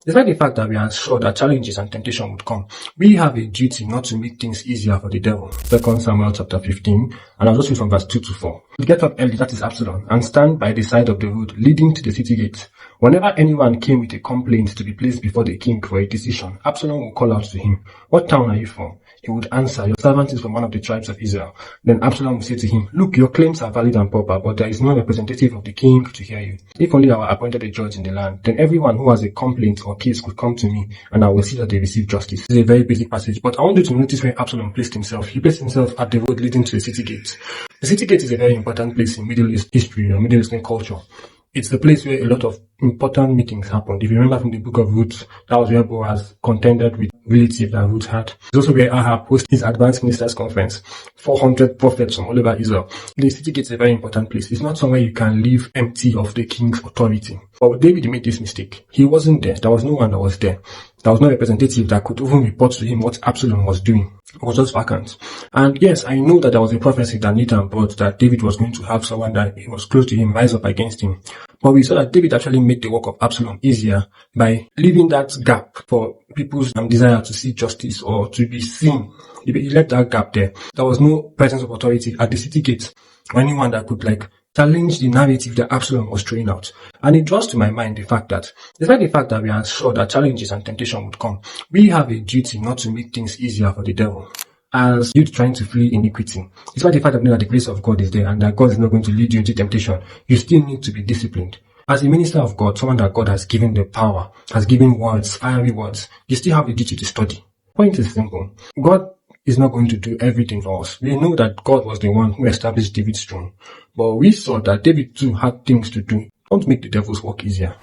Despite the fact that we are sure that challenges and temptation would come, we have a duty not to make things easier for the devil. 2 Samuel chapter 15, and I'll just read from verse 2 to 4. Get up early, that is Absalom, and stand by the side of the road leading to the city gate. Whenever anyone came with a complaint to be placed before the king for a decision, Absalom would call out to him, "What town are you from?" He would answer, "Your servant is from one of the tribes of Israel." Then Absalom would say to him, "Look, your claims are valid and proper, but there is no representative of the king to hear you. If only I were appointed a judge in the land, then everyone who has a complaint or case could come to me, and I will see that they receive justice." This is a very basic passage, but I want you to notice where Absalom placed himself. He placed himself at the road leading to the city gate. The city gate is a very important place in Middle East history or Middle Eastern culture. It's the place where a lot of important meetings happened. If you remember from the book of Ruth, that was where Boaz contended with relative that Ruth had. It's also where Ahab hosted his advanced ministers conference. 400 prophets from all over Israel. The city gate is a very important place. It's not somewhere you can leave empty of the king's authority. But David made this mistake. He wasn't there. There was no one that was there. There was no representative that could even report to him what Absalom was doing. It was just vacant. And yes, I know that there was a prophecy that Nathan brought that David was going to have someone that he was close to him rise up against him. But we saw that David actually made the work of Absalom easier by leaving that gap for people's desire to see justice or to be seen. He left that gap there. There was no presence of authority at the city gate or anyone that could challenge the narrative that Absalom was throwing out. And it draws to my mind the fact that, despite the fact that we are sure that challenges and temptation would come, we have a duty not to make things easier for the devil. As youth trying to flee iniquity, despite the fact that you know that the grace of God is there and that God is not going to lead you into temptation, you still need to be disciplined. As a minister of God, someone that God has given the power, has given words, fiery words, you still have the duty to study. Point is simple. God is not going to do everything for us. We know that God was the one who established David's throne. But we saw that David too had things to do. Don't make the devil's work easier.